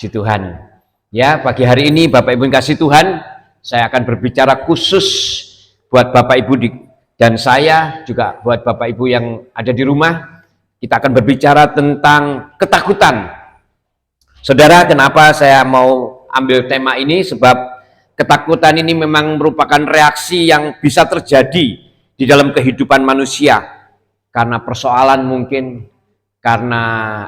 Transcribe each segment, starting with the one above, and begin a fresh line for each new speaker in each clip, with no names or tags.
Puji Tuhan. Ya, pagi hari ini Bapak Ibu yang kasih Tuhan, saya akan berbicara khusus buat Bapak Ibu dan saya juga buat Bapak Ibu yang ada di rumah. Kita akan berbicara tentang ketakutan. Saudara, kenapa saya mau ambil tema ini? Sebab ketakutan ini memang merupakan reaksi yang bisa terjadi di dalam kehidupan manusia. Karena persoalan mungkin, karena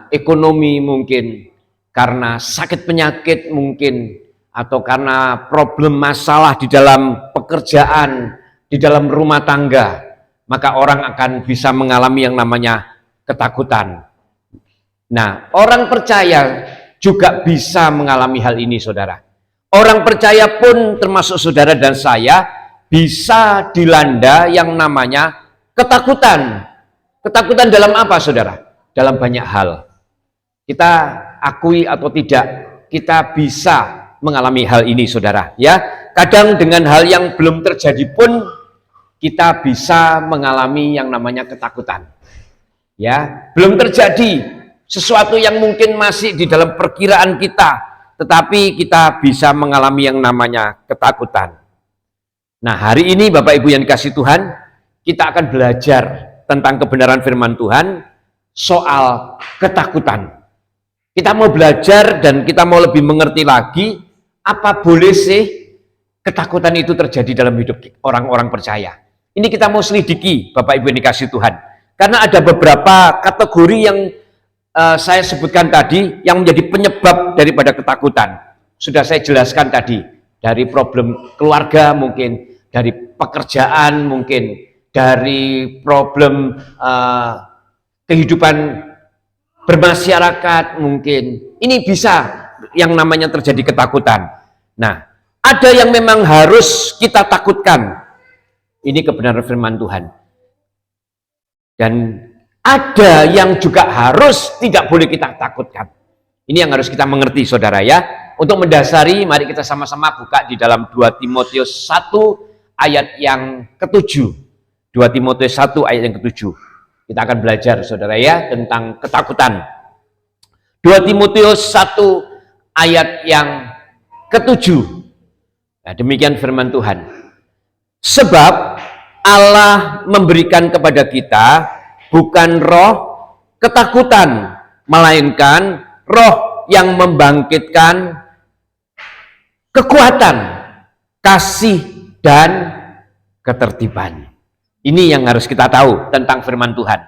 ekonomi mungkin, karena sakit penyakit mungkin, atau karena problem masalah di dalam pekerjaan, di dalam rumah tangga, maka orang akan bisa mengalami yang namanya ketakutan. Nah, orang percaya juga bisa mengalami hal ini, saudara. Orang percaya pun termasuk saudara dan saya bisa dilanda yang namanya ketakutan. Ketakutan dalam apa, saudara? Dalam banyak hal. Kita akui atau tidak, kita bisa mengalami hal ini, saudara. Ya, kadang dengan hal yang belum terjadi pun kita bisa mengalami yang namanya ketakutan. Ya, belum terjadi sesuatu yang mungkin masih di dalam perkiraan kita, tetapi kita bisa mengalami yang namanya ketakutan. Nah, hari ini Bapak Ibu yang dikasih Tuhan, kita akan belajar tentang kebenaran firman Tuhan soal ketakutan. Kita mau belajar dan kita mau lebih mengerti lagi, apa boleh sih ketakutan itu terjadi dalam hidup orang-orang percaya. Ini kita mau selidiki, Bapak Ibu yang dikasih Tuhan. Karena ada beberapa kategori yang saya sebutkan tadi yang menjadi penyebab daripada ketakutan. Sudah saya jelaskan tadi, dari problem keluarga mungkin, dari pekerjaan mungkin, dari problem kehidupan bermasyarakat mungkin. Ini bisa yang namanya terjadi ketakutan. Nah, ada yang memang harus kita takutkan. Ini kebenaran firman Tuhan. Dan ada yang juga harus tidak boleh kita takutkan. Ini yang harus kita mengerti, saudara, ya. Untuk mendasari, mari kita sama-sama buka di dalam 2 Timotius 1 ayat yang ke-7. 2 Timotius 1 ayat yang ke-7. Kita akan belajar, saudara, ya, tentang ketakutan. 2 Timotius 1 ayat yang ke-7. Nah, demikian firman Tuhan. Sebab Allah memberikan kepada kita bukan roh ketakutan, melainkan roh yang membangkitkan kekuatan, kasih, dan ketertiban. Ini yang harus kita tahu tentang firman Tuhan.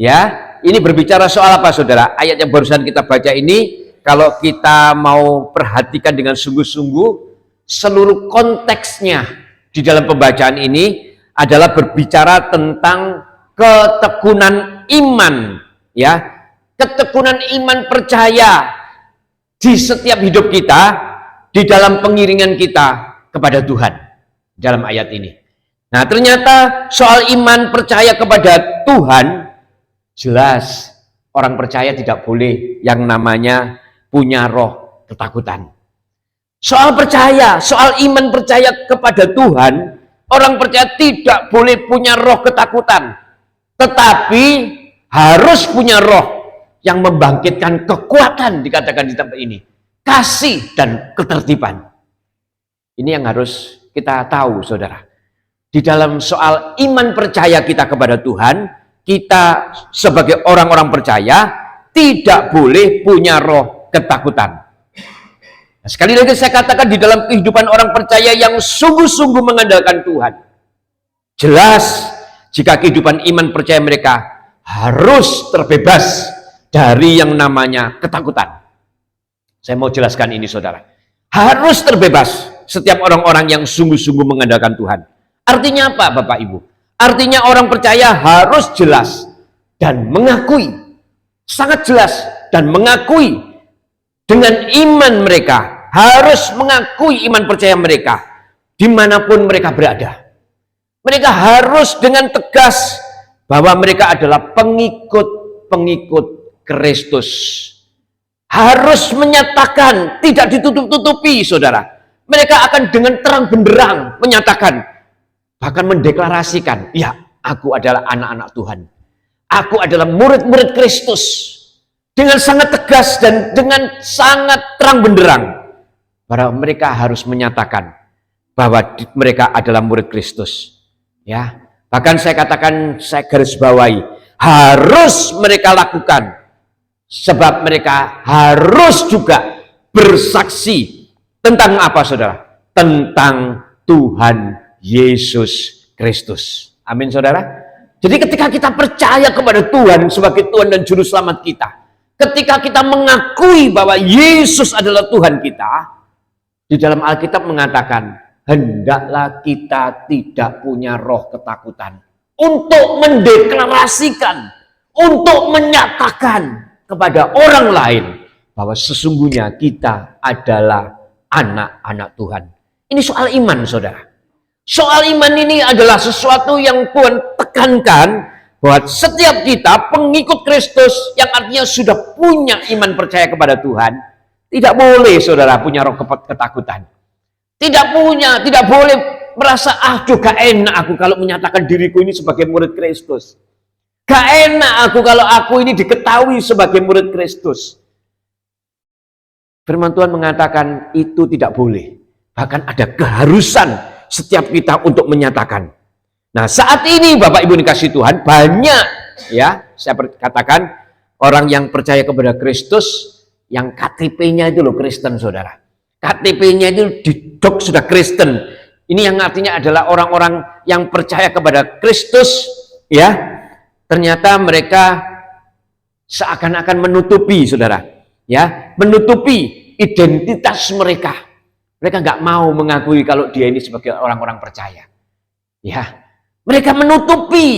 Ya, ini berbicara soal apa, saudara? Ayat yang barusan kita baca ini, kalau kita mau perhatikan dengan sungguh-sungguh, seluruh konteksnya di dalam pembacaan ini adalah berbicara tentang ketekunan iman, ya, ketekunan iman percaya di setiap hidup kita, di dalam pengiringan kita kepada Tuhan dalam ayat ini. Nah, ternyata soal iman percaya kepada Tuhan, jelas orang percaya tidak boleh yang namanya punya roh ketakutan. Soal percaya, soal iman percaya kepada Tuhan, orang percaya tidak boleh punya roh ketakutan, tetapi harus punya roh yang membangkitkan kekuatan, dikatakan di tempat ini, kasih dan ketertiban. Ini yang harus kita tahu, saudara. Di dalam soal iman percaya kita kepada Tuhan, kita sebagai orang-orang percaya tidak boleh punya roh ketakutan. Nah, sekali lagi saya katakan, di dalam kehidupan orang percaya yang sungguh-sungguh mengandalkan Tuhan, jelas jika kehidupan iman percaya mereka harus terbebas dari yang namanya ketakutan. Saya mau jelaskan ini, saudara. Harus terbebas setiap orang-orang yang sungguh-sungguh mengandalkan Tuhan. Artinya apa, Bapak Ibu? Artinya orang percaya harus jelas dan mengakui, sangat jelas dan mengakui dengan iman mereka, harus mengakui iman percaya mereka dimanapun mereka berada. Mereka harus dengan tegas bahwa mereka adalah pengikut-pengikut Kristus. Harus menyatakan, tidak ditutup-tutupi, saudara. Mereka akan dengan terang benderang menyatakan, bahkan mendeklarasikan, ya, aku adalah anak-anak Tuhan. Aku adalah murid-murid Kristus. dengan sangat tegas dan dengan sangat terang benderang bahwa mereka harus menyatakan bahwa mereka adalah murid Kristus. Ya, bahkan saya katakan, saya garis bawahi, harus mereka lakukan, sebab mereka harus juga bersaksi tentang apa, saudara? Tentang Tuhan Yesus Kristus. Amin, saudara. Jadi ketika kita percaya kepada Tuhan sebagai Tuhan dan Juru Selamat kita, ketika kita mengakui bahwa Yesus adalah Tuhan kita, di dalam Alkitab mengatakan, hendaklah kita tidak punya roh ketakutan untuk mendeklarasikan, untuk menyatakan kepada orang lain bahwa sesungguhnya kita adalah anak-anak Tuhan. Ini soal iman, saudara. Soal iman ini adalah sesuatu yang Tuhan tekankan, bahwa setiap kita pengikut Kristus yang artinya sudah punya iman percaya kepada Tuhan, tidak boleh, saudara, punya roh ketakutan. Tidak boleh merasa, gak enak aku kalau menyatakan diriku ini sebagai murid Kristus. Gak enak aku kalau aku ini diketahui sebagai murid Kristus. Firman Tuhan mengatakan itu tidak boleh. Bahkan ada keharusan setiap kita untuk menyatakan. Nah, saat ini Bapak Ibu dikasih Tuhan, banyak, ya, saya katakan, orang yang percaya kepada Kristus, yang KTP-nya itu loh Kristen, saudara. KTP-nya itu didok sudah Kristen. Ini yang artinya adalah orang-orang yang percaya kepada Kristus, ya. Ternyata mereka seakan-akan menutupi, saudara, ya, menutupi identitas mereka. Mereka nggak mau mengakui kalau dia ini sebagai orang-orang percaya, ya. Mereka menutupi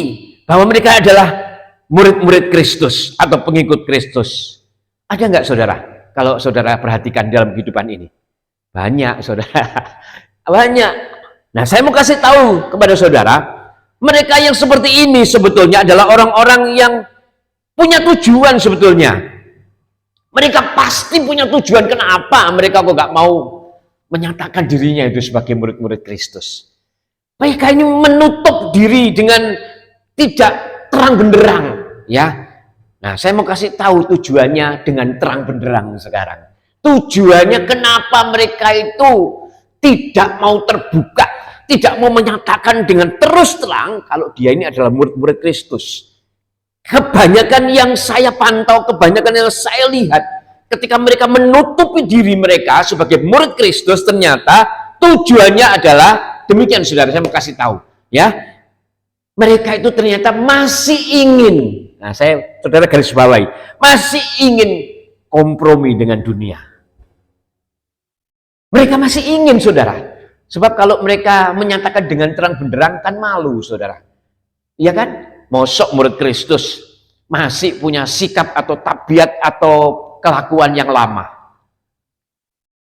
bahwa mereka adalah murid-murid Kristus atau pengikut Kristus. Ada nggak, saudara? Kalau saudara perhatikan dalam kehidupan ini, banyak, saudara, banyak. Nah, saya mau kasih tahu kepada saudara, mereka yang seperti ini sebetulnya adalah orang-orang yang punya tujuan sebetulnya. Mereka pasti punya tujuan. Kenapa mereka kok gak mau menyatakan dirinya itu sebagai murid-murid Kristus? Mereka ini menutup diri dengan tidak terang benderang, ya. Nah, saya mau kasih tahu tujuannya dengan terang benderang sekarang. Tujuannya kenapa mereka itu tidak mau terbuka, tidak mau menyatakan dengan terus terang kalau dia ini adalah murid-murid Kristus. Kebanyakan yang saya pantau, kebanyakan yang saya lihat, ketika mereka menutupi diri mereka sebagai murid Kristus, ternyata tujuannya adalah demikian, saudara. Saya mau kasih tahu, ya, mereka itu ternyata masih ingin, nah, saudara garis bawahi, masih ingin kompromi dengan dunia. Mereka masih ingin, saudara. Sebab kalau mereka menyatakan dengan terang benderang kan malu, saudara. Iya kan? Mosok murid Kristus masih punya sikap atau tabiat atau kelakuan yang lama.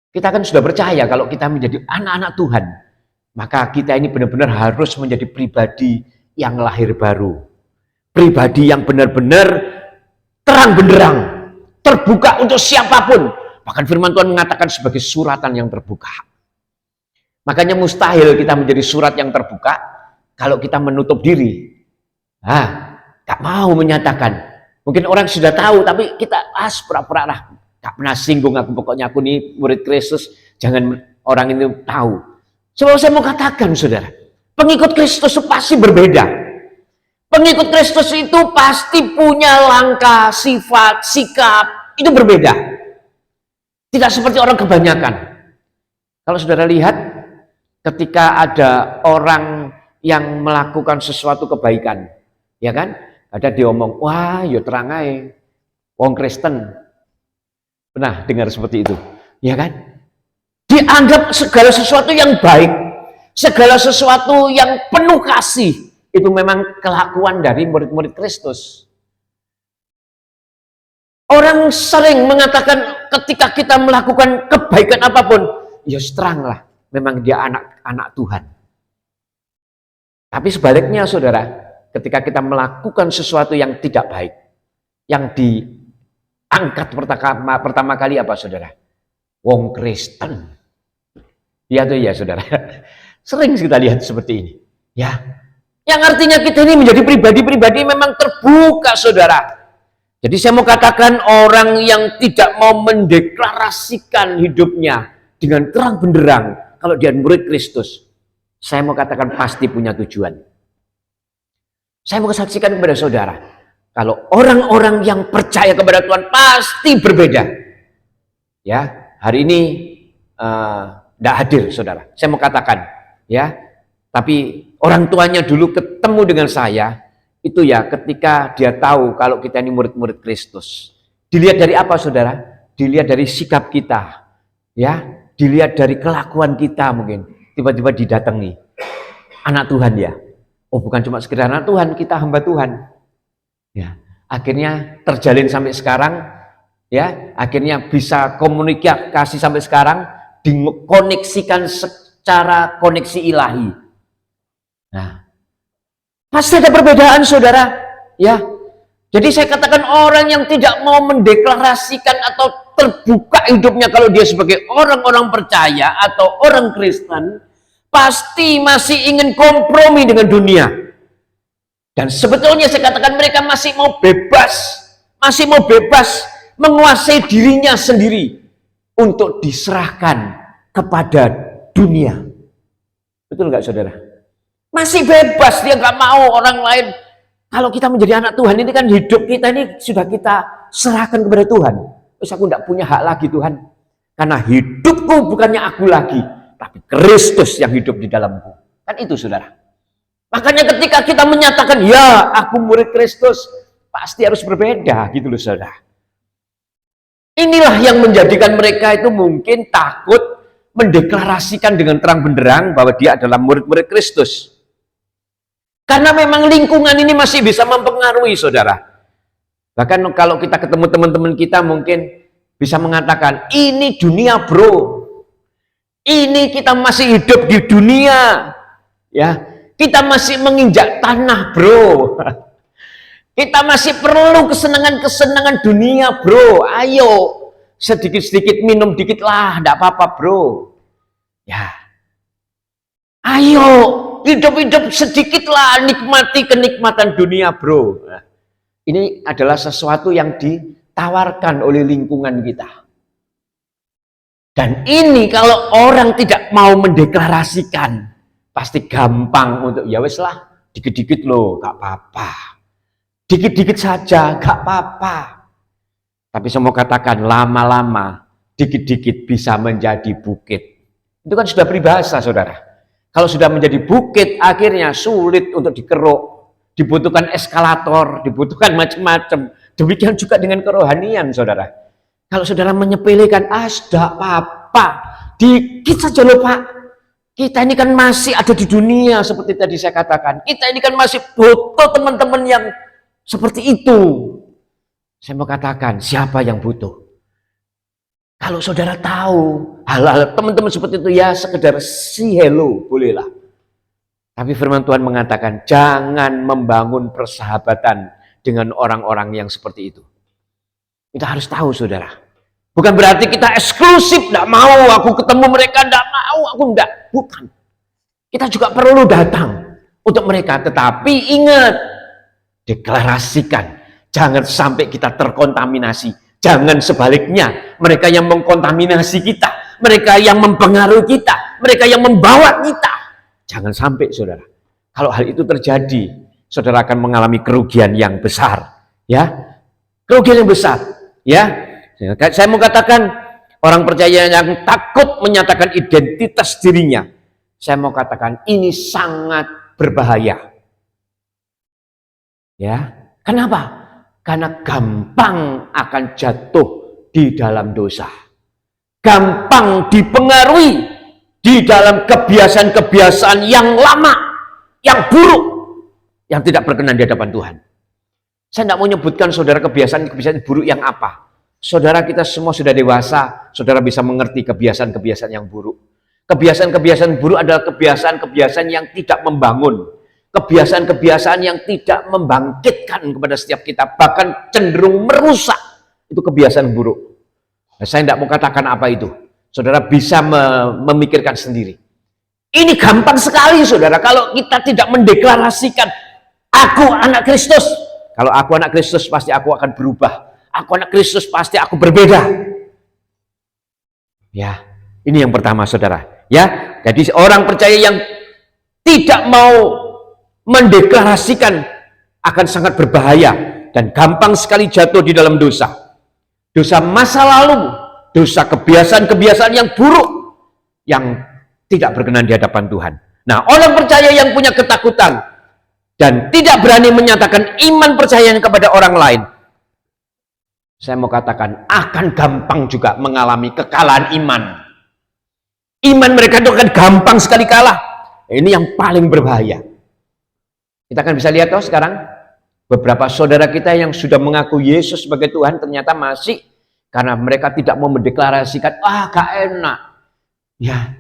Kita kan sudah percaya kalau kita menjadi anak-anak Tuhan, maka kita ini benar-benar harus menjadi pribadi yang lahir baru. Pribadi yang benar-benar terang benderang, terbuka untuk siapapun. Bahkan firman Tuhan mengatakan sebagai suratan yang terbuka. Makanya mustahil kita menjadi surat yang terbuka kalau kita menutup diri. Gak mau menyatakan. Mungkin orang sudah tahu, tapi kita pura-pura lah, gak pernah singgung aku, pokoknya aku nih murid Kristus, jangan orang ini tahu. Sebab saya mau katakan, saudara, pengikut Kristus pasti berbeda. Pengikut Kristus itu pasti punya langkah, sifat, sikap, itu berbeda. Tidak seperti orang kebanyakan. Kalau saudara lihat, ketika ada orang yang melakukan sesuatu kebaikan, ya kan? Ada diomong, wah, ya terang aja, wong Kristen. Pernah dengar seperti itu, ya kan? Dianggap segala sesuatu yang baik, segala sesuatu yang penuh kasih, itu memang kelakuan dari murid-murid Kristus. Orang sering mengatakan ketika kita melakukan kebaikan apapun, ya teranglah, memang dia anak-anak Tuhan. Tapi sebaliknya, saudara, ketika kita melakukan sesuatu yang tidak baik, yang diangkat pertama kali apa, saudara? Wong Kristen. Ya tuh ya, saudara. Sering kita lihat seperti ini. Ya, yang artinya kita ini menjadi pribadi-pribadi memang terbuka, saudara. Jadi saya mau katakan orang yang tidak mau mendeklarasikan hidupnya dengan terang benderang kalau dia murid Kristus, saya mau katakan pasti punya tujuan. Saya mau saksikan kepada saudara, kalau orang-orang yang percaya kepada Tuhan pasti berbeda. Ya, hari ini tidak hadir saudara. Saya mau katakan, ya, tapi orang tuanya dulu ketemu dengan saya. Itu ya ketika dia tahu kalau kita ini murid-murid Kristus. Dilihat dari apa saudara? Dilihat dari sikap kita. Ya, dilihat dari kelakuan kita mungkin. Tiba-tiba didatangi. Anak Tuhan ya. Oh bukan cuma sekedar anak Tuhan, kita hamba Tuhan. Ya, akhirnya terjalin sampai sekarang. Ya, akhirnya bisa komunikasi sampai sekarang. Dikoneksikan secara koneksi ilahi. Nah, pasti ada perbedaan saudara, ya. Jadi saya katakan orang yang tidak mau mendeklarasikan atau terbuka hidupnya kalau dia sebagai orang-orang percaya atau orang Kristen, pasti masih ingin kompromi dengan dunia. Dan sebetulnya saya katakan mereka masih mau bebas menguasai dirinya sendiri untuk diserahkan kepada dunia. Betul nggak saudara? Masih bebas, dia nggak mau orang lain. Kalau kita menjadi anak Tuhan ini kan hidup kita ini sudah kita serahkan kepada Tuhan. Terus aku tidak punya hak lagi Tuhan. Karena hidupku bukannya aku lagi, tapi Kristus yang hidup di dalamku. Kan itu saudara. Makanya ketika kita menyatakan, ya aku murid Kristus, pasti harus berbeda gitu loh saudara. Inilah yang menjadikan mereka itu mungkin takut mendeklarasikan dengan terang benderang bahwa dia adalah murid-murid Kristus. Karena memang lingkungan ini masih bisa mempengaruhi saudara. Bahkan kalau kita ketemu teman-teman kita mungkin bisa mengatakan, ini dunia bro. Ini kita masih hidup di dunia. Ya, kita masih menginjak tanah bro. Kita masih perlu kesenangan-kesenangan dunia bro. Ayo, sedikit-sedikit minum dikit lah, tidak apa-apa bro. Ya, ayo, hidup-hidup sedikitlah, nikmati kenikmatan dunia bro. Nah, ini adalah sesuatu yang ditawarkan oleh lingkungan kita. Dan ini kalau orang tidak mau mendeklarasikan, pasti gampang untuk ya wes lah, dikit-dikit loh, gak apa-apa. Dikit-dikit saja, gak apa-apa. Tapi saya mau katakan lama-lama, dikit-dikit bisa menjadi bukit. Itu kan sudah peribahasa saudara. Kalau sudah menjadi bukit, akhirnya sulit untuk dikeruk. Dibutuhkan eskalator, dibutuhkan macam-macam. Demikian juga dengan kerohanian, saudara. Kalau saudara menyepelekan, sudah apa-apa. Dikit saja loh, Pak. Kita ini kan masih ada di dunia, seperti tadi saya katakan. Kita ini kan masih butuh teman-teman yang seperti itu. Saya mau katakan, siapa yang butuh? Kalau saudara tahu hal-hal teman-teman seperti itu ya sekedar si hello bolehlah. Tapi firman Tuhan mengatakan jangan membangun persahabatan dengan orang-orang yang seperti itu. Kita harus tahu saudara. Bukan berarti kita eksklusif, tidak mau aku ketemu mereka, tidak mau aku tidak. Bukan. Kita juga perlu datang untuk mereka. Tetapi ingat, deklarasikan. Jangan sampai kita terkontaminasi. Jangan sebaliknya, mereka yang mengkontaminasi kita, mereka yang mempengaruhi kita, mereka yang membawa kita. Jangan sampai saudara. Kalau hal itu terjadi, saudara akan mengalami kerugian yang besar. Ya, kerugian yang besar. Ya, saya mau katakan orang percaya yang takut menyatakan identitas dirinya. Saya mau katakan ini sangat berbahaya. Ya, kenapa? Karena gampang akan jatuh di dalam dosa. Gampang dipengaruhi di dalam kebiasaan-kebiasaan yang lama, yang buruk, yang tidak berkenan di hadapan Tuhan. Saya tidak mau menyebutkan saudara kebiasaan-kebiasaan buruk yang apa. Saudara kita semua sudah dewasa, saudara bisa mengerti kebiasaan-kebiasaan yang buruk. Kebiasaan-kebiasaan buruk adalah kebiasaan-kebiasaan yang tidak membangun. Kebiasaan-kebiasaan yang tidak membangkitkan kepada setiap kita, bahkan cenderung merusak. Itu kebiasaan buruk. Nah, saya tidak mau katakan apa itu. Saudara bisa memikirkan sendiri. Ini gampang sekali saudara, kalau kita tidak mendeklarasikan, aku anak Kristus, Kalau aku anak Kristus pasti aku akan berubah. Aku anak Kristus pasti aku berbeda. Ya, ini yang pertama saudara. Ya, jadi orang percaya yang tidak mau mendeklarasikan akan sangat berbahaya dan gampang sekali jatuh di dalam dosa. Dosa masa lalu, dosa kebiasaan-kebiasaan yang buruk yang tidak berkenan di hadapan Tuhan. Nah, orang percaya yang punya ketakutan dan tidak berani menyatakan iman percayanya kepada orang lain, saya mau katakan akan gampang juga mengalami kekalahan iman. Iman mereka itu akan gampang sekali kalah. Ini yang paling berbahaya. Kita akan bisa lihat sekarang beberapa saudara kita yang sudah mengaku Yesus sebagai Tuhan ternyata masih, karena mereka tidak mau mendeklarasikan, gak enak. Ya,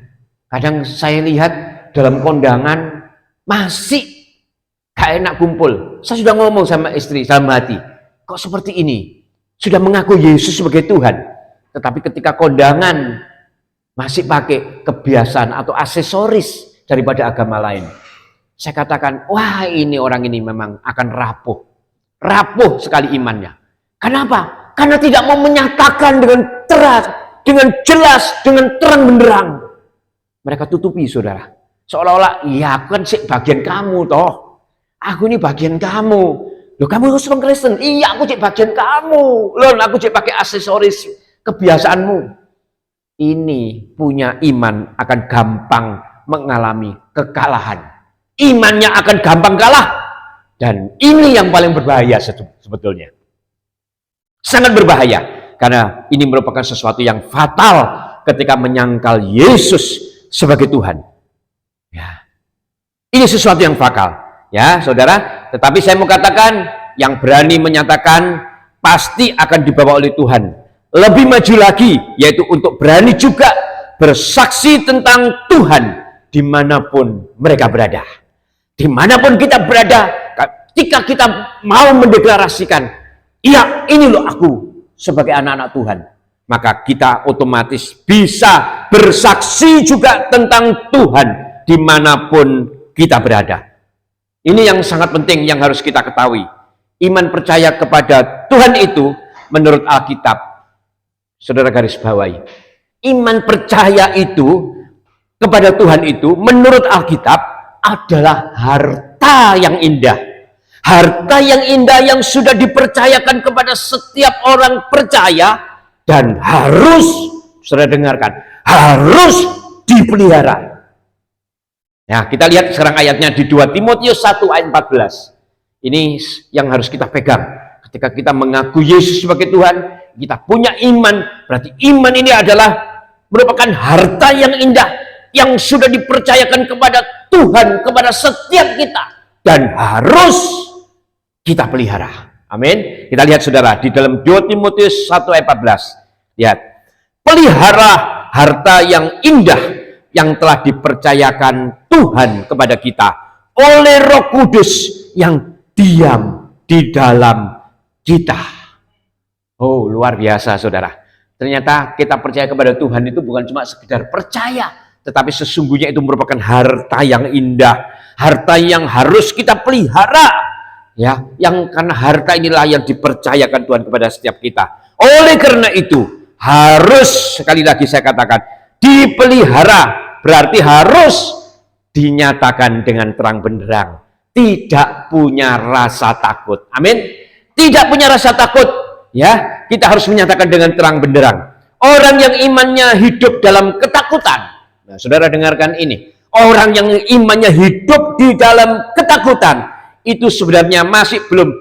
kadang saya lihat dalam kondangan masih gak enak kumpul. Saya sudah ngomong sama istri, sama hati, kok seperti ini? Sudah mengaku Yesus sebagai Tuhan, tetapi ketika kondangan masih pakai kebiasaan atau aksesoris daripada agama lain. Saya katakan, wah ini orang ini memang akan rapuh. Rapuh sekali imannya. Kenapa? Karena tidak mau menyatakan dengan terang, dengan jelas, dengan terang benderang. Mereka tutupi saudara. Seolah-olah, ya aku kan sih bagian kamu toh. Aku ini bagian kamu. Loh kamu harus orang Kristen. Iya aku cek bagian kamu. Loh aku cek pakai aksesoris kebiasaanmu. Ini punya iman akan gampang mengalami kekalahan. Imannya akan gampang kalah. Dan ini yang paling berbahaya sebetulnya. Sangat berbahaya. Karena ini merupakan sesuatu yang fatal ketika menyangkal Yesus sebagai Tuhan. Ya. Ini sesuatu yang fatal. Ya saudara, tetapi saya mau katakan yang berani menyatakan pasti akan dibawa oleh Tuhan. Lebih maju lagi, yaitu untuk berani juga bersaksi tentang Tuhan dimanapun mereka berada. Dimanapun kita berada, ketika kita mau mendeklarasikan, iya ini loh aku sebagai anak-anak Tuhan, maka kita otomatis bisa bersaksi juga tentang Tuhan dimanapun kita berada. Ini yang sangat penting yang harus kita ketahui. Iman percaya kepada Tuhan itu menurut Alkitab, saudara garis bawahi, iman percaya itu kepada Tuhan itu menurut Alkitab adalah harta yang indah. Harta yang indah yang sudah dipercayakan kepada setiap orang percaya dan harus, saudara dengarkan, harus dipelihara. Nah, kita lihat sekarang ayatnya di 2 Timotius 1 ayat 14. Ini yang harus kita pegang. Ketika kita mengaku Yesus sebagai Tuhan, kita punya iman, berarti iman ini adalah merupakan harta yang indah yang sudah dipercayakan kepada Tuhan, kepada setiap kita, dan harus kita pelihara. Amin. Kita lihat saudara di dalam 2 Timotius 1 ayat 14. Lihat, pelihara harta yang indah yang telah dipercayakan Tuhan kepada kita oleh Roh Kudus yang diam di dalam kita. Oh, luar biasa saudara. Ternyata kita percaya kepada Tuhan itu bukan cuma sekedar percaya, tetapi sesungguhnya itu merupakan harta yang indah, harta yang harus kita pelihara. Ya, yang karena harta inilah yang dipercayakan Tuhan kepada setiap kita. Oleh karena itu, harus, sekali lagi saya katakan, dipelihara. Berarti harus dinyatakan dengan terang benderang. Tidak punya rasa takut. Amin. Tidak punya rasa takut. Ya, kita harus menyatakan dengan terang benderang. Orang yang imannya hidup dalam ketakutan. Nah, saudara dengarkan ini. Orang yang imannya hidup di dalam ketakutan itu sebenarnya masih belum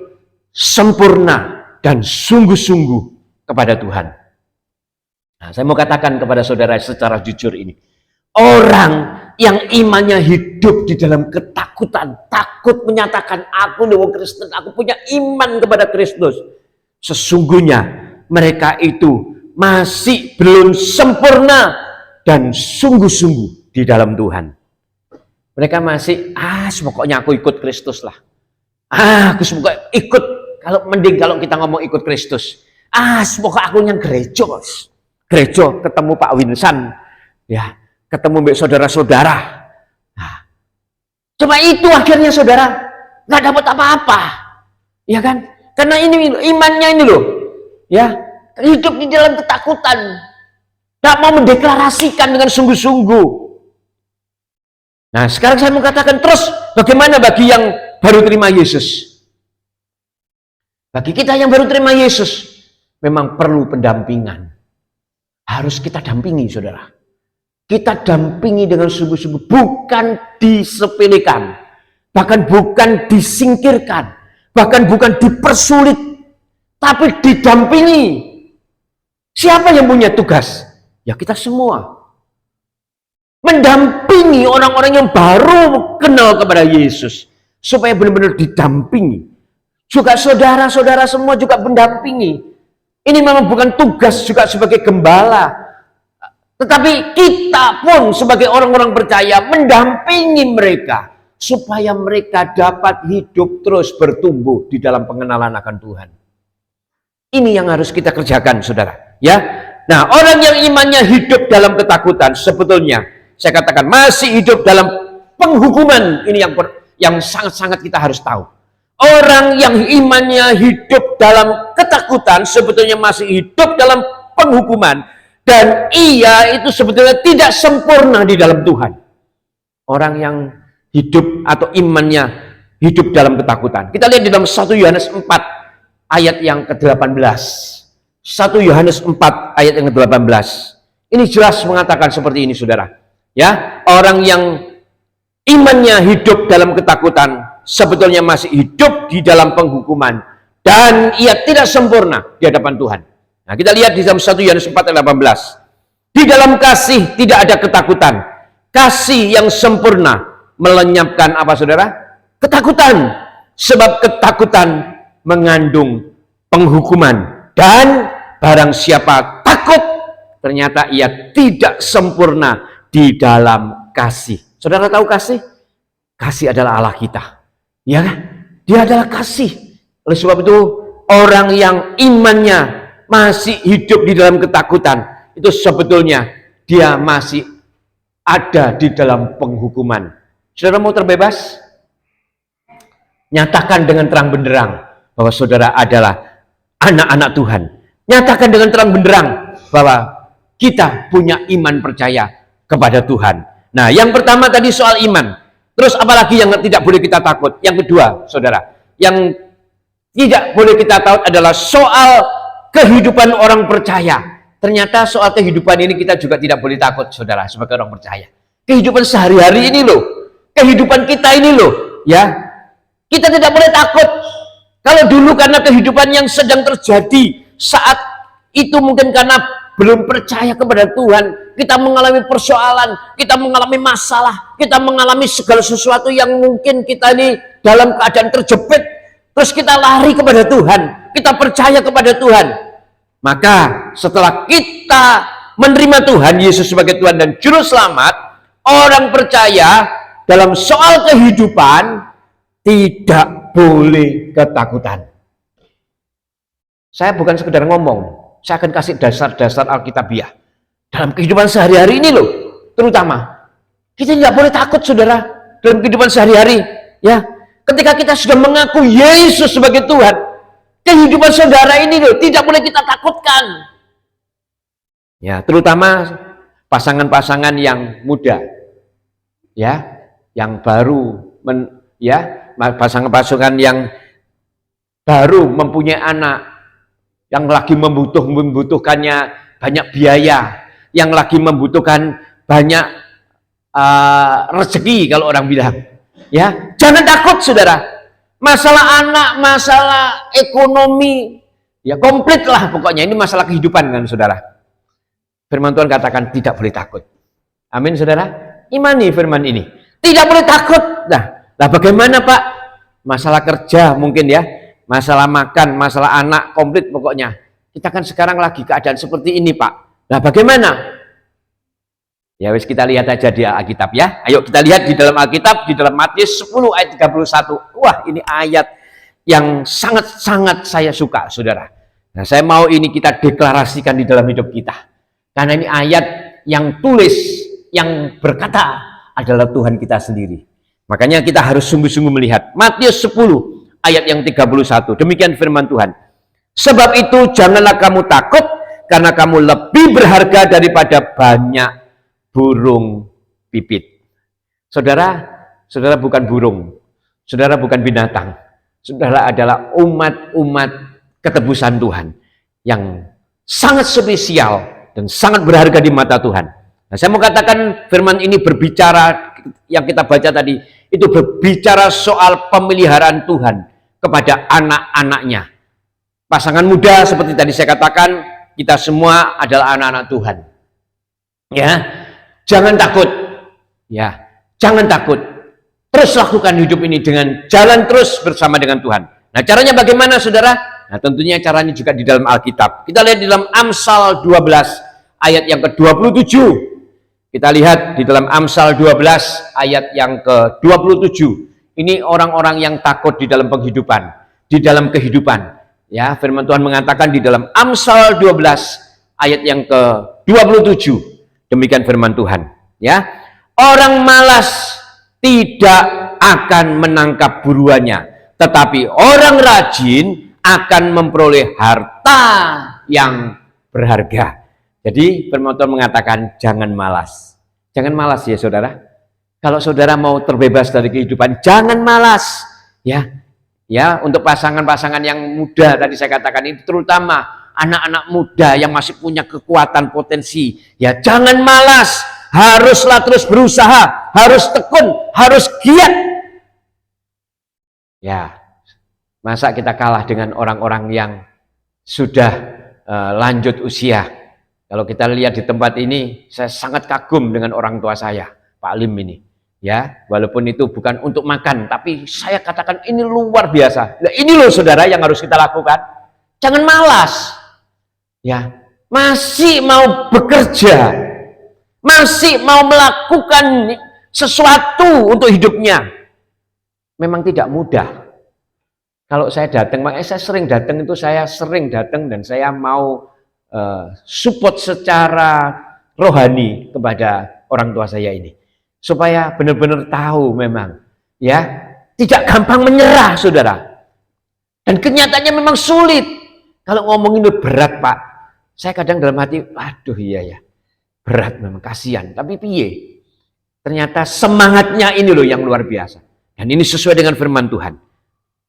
sempurna dan sungguh-sungguh kepada Tuhan. Nah, saya mau katakan kepada saudara secara jujur ini. Orang yang imannya hidup di dalam ketakutan, takut menyatakan aku nih wong Kristen, aku punya iman kepada Kristus. Sesungguhnya mereka itu masih belum sempurna dan sungguh-sungguh di dalam Tuhan. Mereka masih, pokoknya aku ikut Kristus lah. Aku semoga ikut, kalau kita ngomong ikut Kristus. Semoga aku yang gereja. Gereja ketemu Pak Winsan. Ya. Ketemu mbak saudara-saudara. Nah, cuma itu akhirnya saudara, nggak dapat apa-apa. Ya kan? Karena ini imannya ini loh. Ya, hidup di dalam ketakutan. Tak mau mendeklarasikan dengan sungguh-sungguh. Nah, sekarang saya mau katakan terus, bagaimana bagi yang baru terima Yesus? Bagi kita yang baru terima Yesus, memang perlu pendampingan. Harus kita dampingi, saudara. Kita dampingi dengan sungguh-sungguh, bukan disepelekan, bahkan bukan disingkirkan, bahkan bukan dipersulit, tapi didampingi. Siapa yang punya tugas? Ya kita semua. Mendampingi orang-orang yang baru kenal kepada Yesus, supaya benar-benar didampingi. Juga saudara-saudara semua juga mendampingi. Ini memang bukan tugas juga sebagai gembala, tetapi kita pun sebagai orang-orang percaya mendampingi mereka supaya mereka dapat hidup terus bertumbuh di dalam pengenalan akan Tuhan. Ini yang harus kita kerjakan, saudara. Ya, nah orang yang imannya hidup dalam ketakutan sebetulnya saya katakan masih hidup dalam penghukuman. Ini yang sangat-sangat kita harus tahu. Orang yang imannya hidup dalam ketakutan sebetulnya masih hidup dalam penghukuman, dan ia itu sebetulnya tidak sempurna di dalam Tuhan. Orang yang hidup atau imannya hidup dalam ketakutan. Kita lihat di dalam 1 Yohanes 4 ayat yang ke-18. 1 Yohanes 4 ayat yang ke-18. Ini jelas mengatakan seperti ini, saudara. Ya, orang yang imannya hidup dalam ketakutan sebetulnya masih hidup di dalam penghukuman, dan ia tidak sempurna di hadapan Tuhan. Nah, kita lihat di dalam 1 Yohanes 4 ayat 18. Di dalam kasih tidak ada ketakutan. Kasih yang sempurna melenyapkan apa, saudara? Ketakutan. Sebab ketakutan mengandung penghukuman, dan barang siapa takut ternyata ia tidak sempurna di dalam kasih. Saudara tahu kasih? Kasih adalah Allah kita. Ya kan? Dia adalah kasih. Oleh sebab itu, orang yang imannya masih hidup di dalam ketakutan, itu sebetulnya dia masih ada di dalam penghukuman. Saudara mau terbebas? Nyatakan dengan terang benderang bahwa saudara adalah anak-anak Tuhan. Nyatakan dengan terang benderang bahwa kita punya iman percaya kepada Tuhan. Nah, yang pertama tadi soal iman. Terus apalagi yang tidak boleh kita takut? Yang kedua, saudara, yang tidak boleh kita takut adalah soal kehidupan orang percaya. Ternyata soal kehidupan ini kita juga tidak boleh takut, saudara, sebagai orang percaya. Kehidupan sehari-hari ini loh, kehidupan kita ini loh, ya. Kita tidak boleh takut. Kalau dulu karena kehidupan yang sedang terjadi saat itu mungkin karena belum percaya kepada Tuhan, kita mengalami persoalan, kita mengalami masalah, kita mengalami segala sesuatu yang mungkin kita ini dalam keadaan terjepit, terus kita lari kepada Tuhan, kita percaya kepada Tuhan. Maka setelah kita menerima Tuhan Yesus sebagai Tuhan dan Juru Selamat, orang percaya dalam soal kehidupan tidak boleh ketakutan. Saya bukan sekedar ngomong, saya akan kasih dasar-dasar Alkitabiah dalam kehidupan sehari-hari ini loh. Terutama kita tidak boleh takut, saudara, dalam kehidupan sehari-hari. Ya, ketika kita sudah mengaku Yesus sebagai Tuhan, kehidupan saudara ini loh tidak boleh kita takutkan. Ya, terutama pasangan-pasangan yang muda, ya, yang baru, pasangan-pasangan yang baru mempunyai anak, yang lagi membutuhkannya banyak biaya, yang lagi membutuhkan banyak rezeki kalau orang bilang. Ya, jangan takut, saudara. Masalah anak, masalah ekonomi, ya komplit lah pokoknya. Ini masalah kehidupan kan, saudara. Firman Tuhan katakan tidak boleh takut. Amin, saudara. Imani firman ini. Tidak boleh takut. Nah, bagaimana, Pak? Masalah kerja mungkin ya. Masalah makan, masalah anak, komplit pokoknya. Kita kan sekarang lagi keadaan seperti ini, Pak. Nah, bagaimana? Ya wis, kita lihat aja di Alkitab ya. Ayo kita lihat di dalam Alkitab, di dalam Matius 10 ayat 31. Wah, ini ayat yang sangat-sangat saya suka, saudara. Nah, saya mau ini kita deklarasikan di dalam hidup kita. Karena ini ayat yang tulis, yang berkata adalah Tuhan kita sendiri. Makanya kita harus sungguh-sungguh melihat. Matius 10 ayat yang 31. Demikian firman Tuhan. Sebab itu janganlah kamu takut, karena kamu lebih berharga daripada banyak burung pipit. Saudara, saudara bukan burung, saudara bukan binatang, saudara adalah umat-umat ketebusan Tuhan yang sangat spesial dan sangat berharga di mata Tuhan. Nah, saya mau katakan firman ini berbicara, yang kita baca tadi, itu berbicara soal pemeliharaan Tuhan kepada anak-anaknya. Pasangan muda seperti tadi saya katakan, kita semua adalah anak-anak Tuhan. Ya, jangan takut. Ya, jangan takut. Terus lakukan hidup ini dengan jalan terus bersama dengan Tuhan. Nah, caranya bagaimana, saudara? Nah, tentunya caranya juga di dalam Alkitab. Kita lihat di dalam Amsal 12 ayat yang ke-27. Kita lihat di dalam Amsal 12 ayat yang ke-27. Ini orang-orang yang takut di dalam penghidupan, di dalam kehidupan. Ya, firman Tuhan mengatakan di dalam Amsal 12 ayat yang ke-27. Demikian firman Tuhan, ya. Orang malas tidak akan menangkap buruannya, tetapi orang rajin akan memperoleh harta yang berharga. Jadi firman Tuhan mengatakan jangan malas. Jangan malas ya, saudara. Kalau saudara mau terbebas dari kehidupan, jangan malas, ya. Ya, untuk pasangan-pasangan yang muda tadi saya katakan ini, terutama anak-anak muda yang masih punya kekuatan potensi, ya jangan malas, haruslah terus berusaha, harus tekun, harus giat. Ya, masa kita kalah dengan orang-orang yang sudah lanjut usia. Kalau kita lihat di tempat ini, saya sangat kagum dengan orang tua saya, Pak Lim ini. Ya, walaupun itu bukan untuk makan, tapi saya katakan ini luar biasa. Nah, ini loh saudara yang harus kita lakukan. Jangan malas. Ya, masih mau bekerja, masih mau melakukan sesuatu untuk hidupnya. Memang tidak mudah. Kalau saya datang, makanya saya sering datang dan saya mau support secara rohani kepada orang tua saya ini. Supaya benar-benar tahu memang, ya, tidak gampang menyerah, saudara. Dan kenyataannya memang sulit. Kalau ngomongin itu berat, Pak. Saya kadang dalam hati, aduh iya ya, berat memang, kasihan. Tapi piye? Ternyata semangatnya ini loh yang luar biasa. Dan ini sesuai dengan firman Tuhan.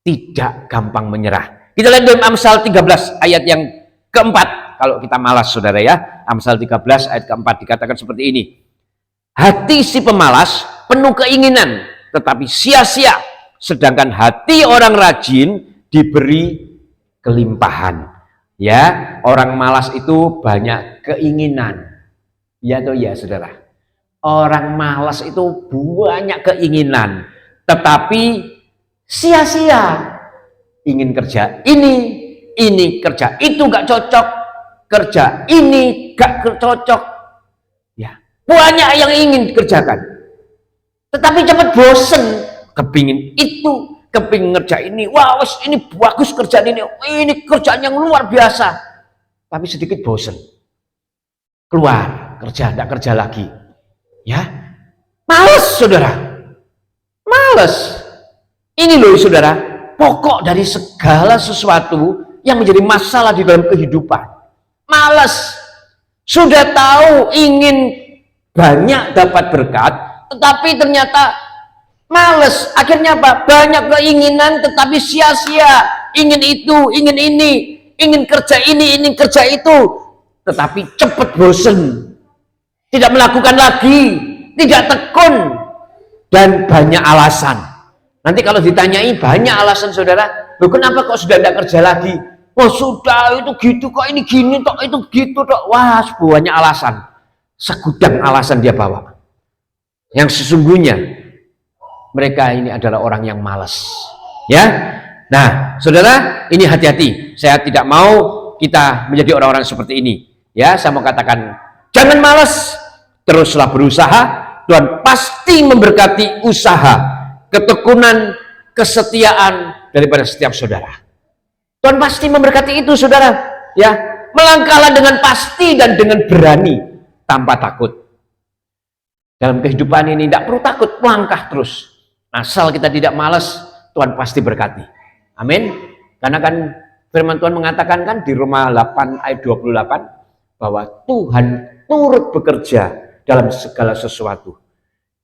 Tidak gampang menyerah. Kita lihat dalam Amsal 13 ayat yang keempat. Kalau kita malas, saudara ya. Amsal 13 ayat keempat dikatakan seperti ini. Hati si pemalas penuh keinginan, tetapi sia-sia. Sedangkan hati orang rajin diberi kelimpahan. Ya, orang malas itu banyak keinginan. Ya atau ya, saudara? Orang malas itu banyak keinginan, tetapi sia-sia. Ingin kerja ini kerja itu gak cocok, kerja ini gak cocok. Banyak yang ingin dikerjakan, tetapi cepat bosen. Kepingin itu, kepingin ngerjain ini. Wah, ini bagus kerjaan ini kerjaan yang luar biasa. Tapi sedikit bosen, keluar kerja, tidak kerja lagi. Ya, males, saudara, males. Ini loh, saudara, pokok dari segala sesuatu yang menjadi masalah di dalam kehidupan. Males. Sudah tahu ingin banyak dapat berkat, tetapi ternyata males. Akhirnya apa? Banyak keinginan tetapi sia-sia. Ingin itu, ingin ini, ingin kerja ini, ingin kerja itu, tetapi cepat bosen, tidak melakukan lagi, tidak tekun, dan banyak alasan. Nanti kalau ditanyai banyak alasan, saudara, loh kenapa kok sudah tidak kerja lagi? Oh sudah, itu gitu kok, ini gini tok, itu gitu tok. Wah, banyak alasan. Segudang alasan dia bawa. Yang sesungguhnya mereka ini adalah orang yang malas. Ya. Nah, saudara, ini hati-hati. Saya tidak mau kita menjadi orang-orang seperti ini. Ya, saya mau katakan, jangan malas, teruslah berusaha. Tuhan pasti memberkati usaha, ketekunan, kesetiaan daripada setiap saudara. Tuhan pasti memberkati itu, saudara. Ya, melangkahlah dengan pasti dan dengan berani. Tanpa takut. Dalam kehidupan ini tidak perlu takut, melangkah terus. Asal kita tidak malas, Tuhan pasti berkati. Amin. Karena kan firman Tuhan mengatakan kan di Roma 8 ayat 28 bahwa Tuhan turut bekerja dalam segala sesuatu.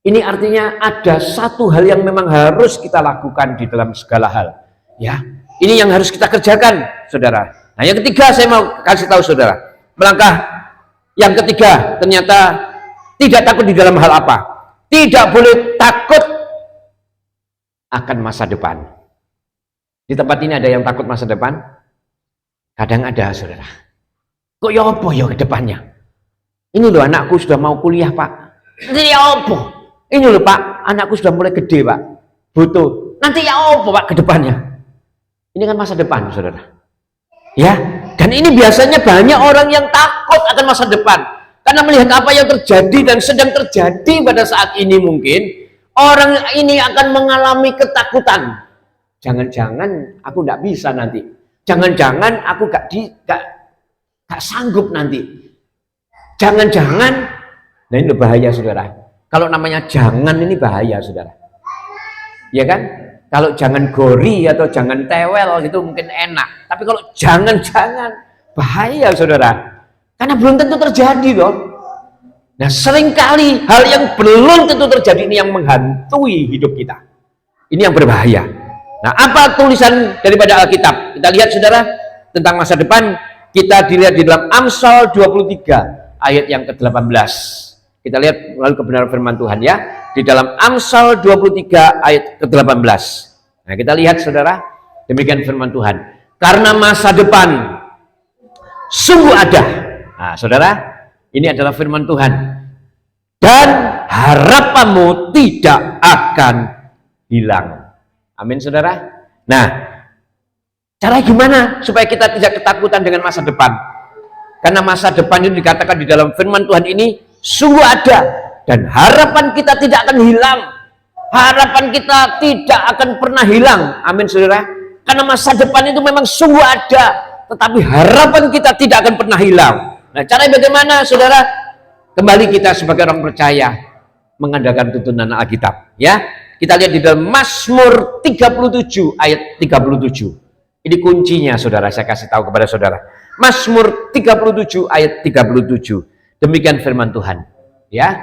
Ini artinya ada satu hal yang memang harus kita lakukan di dalam segala hal. Ya, ini yang harus kita kerjakan, saudara. Nah, yang ketiga saya mau kasih tahu saudara. Melangkah yang ketiga, ternyata tidak takut di dalam hal apa? Tidak boleh takut akan masa depan. Di tempat ini ada yang takut masa depan? Kadang ada, saudara. Kok ya apa ya ke depannya? Ini loh anakku sudah mau kuliah, Pak. Nanti ya apa? Ini loh Pak, anakku sudah mulai gede, Pak. Butuh. Nanti ya apa, Pak, ke depannya? Ini kan masa depan, saudara. Ya, dan ini biasanya banyak orang yang takut akan masa depan. Karena melihat apa yang terjadi dan sedang terjadi pada saat ini mungkin, orang ini akan mengalami ketakutan. Jangan-jangan aku nggak bisa nanti. Jangan-jangan aku gak sanggup nanti. Jangan-jangan, nah ini bahaya saudara. Kalau namanya jangan ini bahaya saudara. Ya kan? Kalau jangan gori atau jangan tewel gitu mungkin enak. Tapi kalau jangan-jangan bahaya saudara. Karena belum tentu terjadi loh. Nah seringkali hal yang belum tentu terjadi ini yang menghantui hidup kita. Ini yang berbahaya. Nah apa tulisan daripada Alkitab? Kita lihat saudara tentang masa depan. Kita dilihat di dalam Amsal 23 ayat yang ke-18. Kita lihat melalui kebenaran firman Tuhan ya. Di dalam Amsal 23 ayat ke-18. Nah kita lihat saudara. Demikian firman Tuhan. Karena masa depan sungguh ada. Nah saudara. Ini adalah firman Tuhan. Dan harapanmu tidak akan hilang. Amin saudara. Nah, cara gimana supaya kita tidak ketakutan dengan masa depan? Karena masa depan itu dikatakan di dalam firman Tuhan ini sungguh ada dan harapan kita tidak akan hilang. Harapan kita tidak akan pernah hilang. Amin saudara. Karena masa depan itu memang sungguh ada, tetapi harapan kita tidak akan pernah hilang. Nah, caranya bagaimana saudara? Kembali kita sebagai orang percaya mengandalkan tuntunan Alkitab, ya. Kita lihat di dalam Mazmur 37 ayat 37. Ini kuncinya saudara, saya kasih tahu kepada saudara. Mazmur 37 ayat 37. Demikian firman Tuhan, ya.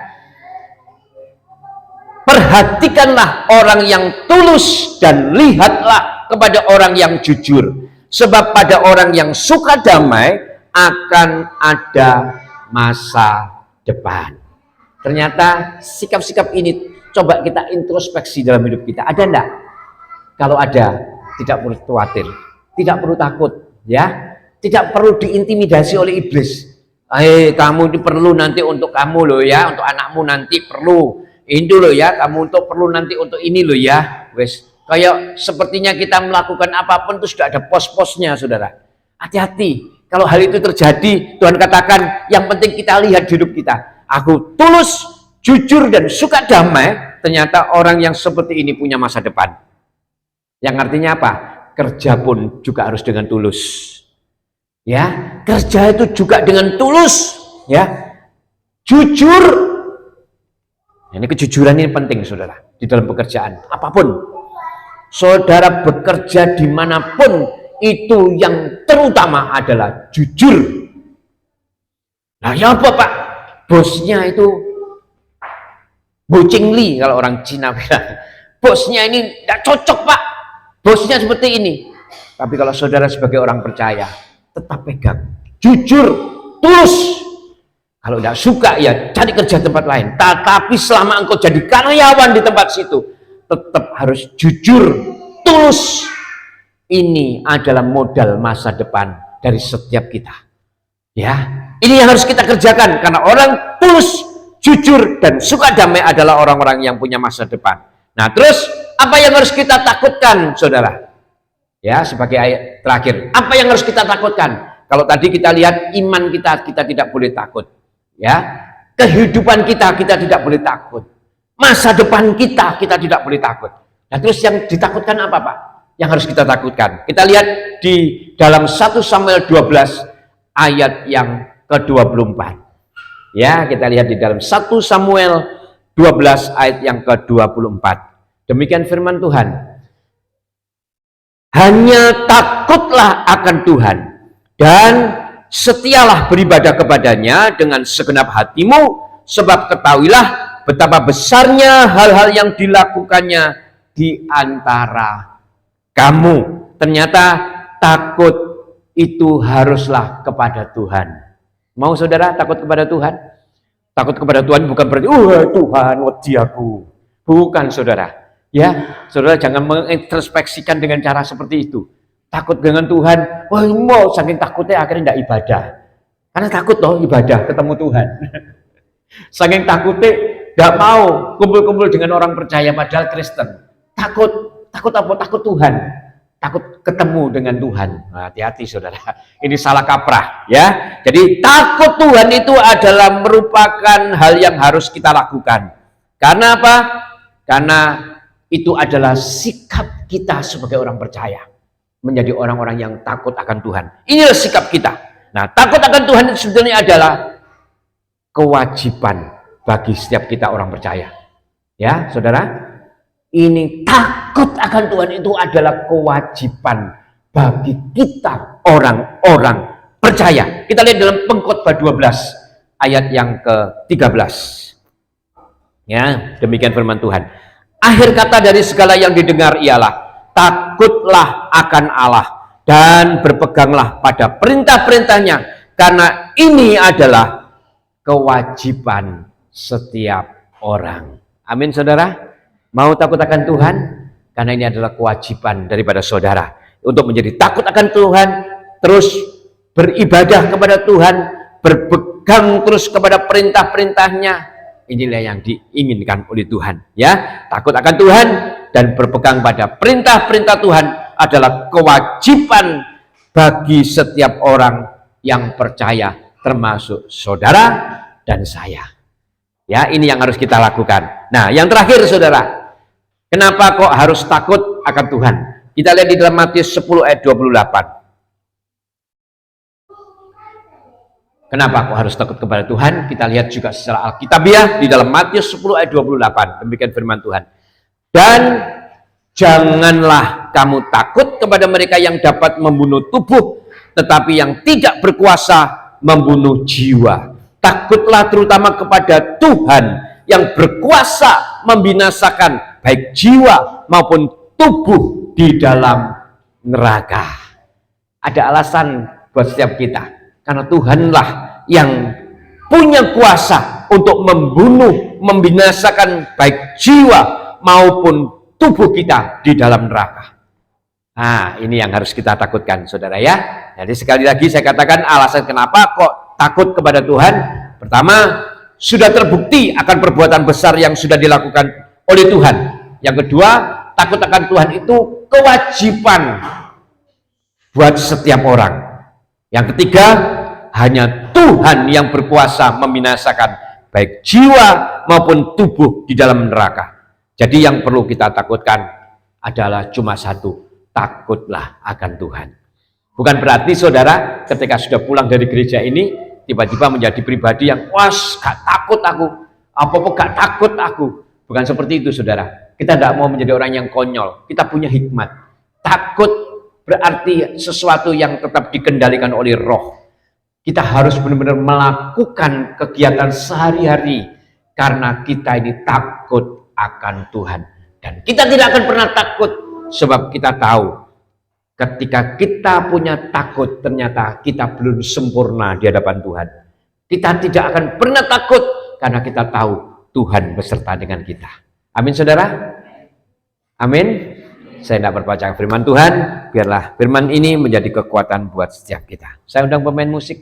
Perhatikanlah orang yang tulus dan lihatlah kepada orang yang jujur. Sebab pada orang yang suka damai akan ada masa depan. Ternyata sikap-sikap ini coba kita introspeksi dalam hidup kita. Ada enggak? Kalau ada, tidak perlu khawatir, tidak perlu takut, ya. Tidak perlu diintimidasi oleh iblis. Kamu ini perlu nanti untuk kamu loh ya, untuk anakmu nanti perlu. Ini loh ya, kamu untuk perlu nanti untuk ini loh ya. Wes, kayak sepertinya kita melakukan apapun itu sudah ada pos-posnya, saudara. Hati-hati. Kalau hal itu terjadi, Tuhan katakan yang penting kita lihat hidup kita. Aku tulus, jujur dan suka damai. Ternyata orang yang seperti ini punya masa depan. Yang artinya apa? Kerja pun juga harus dengan tulus. Ya, kerja itu juga dengan tulus, ya. Jujur. Ini kejujuran ini penting, saudara, di dalam pekerjaan apapun. Saudara bekerja dimanapun, itu yang terutama adalah jujur. Nah, ya apa Pak? Bosnya itu bocingli kalau orang Cina bilang. Bosnya ini tidak cocok Pak. Bosnya seperti ini. Tapi kalau saudara sebagai orang percaya, tetap pegang. Jujur, tulus. Kalau tidak suka ya cari kerja tempat lain. Tetapi selama engkau jadi karyawan di tempat situ, tetap harus jujur, tulus. Ini adalah modal masa depan dari setiap kita. Ya, ini yang harus kita kerjakan karena orang tulus, jujur dan suka damai adalah orang-orang yang punya masa depan. Nah, terus apa yang harus kita takutkan, saudara? Ya, sebagai ayat terakhir, apa yang harus kita takutkan? Kalau tadi kita lihat iman kita tidak boleh takut. Ya, kehidupan kita tidak boleh takut. Masa depan kita tidak boleh takut. Nah, terus yang ditakutkan apa, Pak? Yang harus kita takutkan. Kita lihat di dalam 1 Samuel 12 ayat yang ke-24. Ya, kita lihat di dalam 1 Samuel 12 ayat yang ke-24. Demikian firman Tuhan. Hanya takutlah akan Tuhan dan setialah beribadah kepadanya dengan segenap hatimu, sebab ketahuilah betapa besarnya hal-hal yang dilakukannya di antara kamu. Ternyata takut itu haruslah kepada Tuhan. Mau saudara takut kepada Tuhan? Takut kepada Tuhan bukan berarti, Tuhan wedi aku. Bukan saudara. Ya, saudara jangan mengintrospeksikan dengan cara seperti itu. Takut dengan Tuhan, mau saking takutnya akhirnya tidak ibadah. Karena takut loh ibadah, ketemu Tuhan. Saking takutnya tidak mau kumpul-kumpul dengan orang percaya padahal Kristen. Takut apa? Takut Tuhan. Takut ketemu dengan Tuhan. Nah, hati-hati saudara. Ini salah kaprah ya. Jadi takut Tuhan itu adalah merupakan hal yang harus kita lakukan. Karena apa? Karena itu adalah sikap kita sebagai orang percaya. Menjadi orang-orang yang takut akan Tuhan. Inilah sikap kita. Nah, takut akan Tuhan itu sebetulnya adalah kewajiban bagi setiap kita orang percaya. Ya, saudara. Ini takut akan Tuhan itu adalah kewajiban bagi kita orang-orang percaya. Kita lihat dalam Pengkhotbah 12 ayat yang ke-13. Ya, demikian firman Tuhan. Akhir kata dari segala yang didengar ialah takutlah akan Allah dan berpeganglah pada perintah-perintahnya, karena ini adalah kewajiban setiap orang. Amin saudara. Mau takut akan Tuhan? Karena ini adalah kewajiban daripada saudara untuk menjadi takut akan Tuhan, terus beribadah kepada Tuhan, berpegang terus kepada perintah-perintahnya. Inilah yang diinginkan oleh Tuhan, ya. Takut akan Tuhan dan berpegang pada perintah-perintah Tuhan adalah kewajiban bagi setiap orang yang percaya, termasuk saudara dan saya. Ya, ini yang harus kita lakukan. Nah, yang terakhir saudara, kenapa kok harus takut akan Tuhan? Kita lihat di dalam Matius 10 ayat 28. Kenapa kok harus takut kepada Tuhan? Kita lihat juga secara alkitabiah di dalam Matius 10 ayat 28. Demikian firman Tuhan. Dan janganlah kamu takut kepada mereka yang dapat membunuh tubuh, tetapi yang tidak berkuasa membunuh jiwa. Takutlah terutama kepada Tuhan yang berkuasa membinasakan baik jiwa maupun tubuh di dalam neraka. Ada alasan buat setiap kita. Karena Tuhanlah yang punya kuasa untuk membunuh, membinasakan baik jiwa maupun tubuh kita di dalam neraka. Nah, ini yang harus kita takutkan, saudara ya. Jadi sekali lagi saya katakan alasan kenapa kok takut kepada Tuhan. Pertama, sudah terbukti akan perbuatan besar yang sudah dilakukan oleh Tuhan. Yang kedua, takut akan Tuhan itu kewajiban buat setiap orang. Yang ketiga, hanya Tuhan yang berkuasa membinasakan baik jiwa maupun tubuh di dalam neraka. Jadi yang perlu kita takutkan adalah cuma satu, takutlah akan Tuhan. Bukan berarti saudara ketika sudah pulang dari gereja ini tiba-tiba menjadi pribadi yang gak takut aku, apa-apa gak takut aku. Bukan seperti itu saudara. Kita tidak mau menjadi orang yang konyol. Kita punya hikmat. Takut berarti sesuatu yang tetap dikendalikan oleh roh. Kita harus benar-benar melakukan kegiatan sehari-hari karena kita ini takut akan Tuhan. Dan kita tidak akan pernah takut sebab kita tahu ketika kita punya takut ternyata kita belum sempurna di hadapan Tuhan. Kita tidak akan pernah takut karena kita tahu Tuhan beserta dengan kita. Amin saudara? Amin. Saya tidak berbaca firman Tuhan, biarlah firman ini menjadi kekuatan buat setiap kita. Saya undang pemain musik.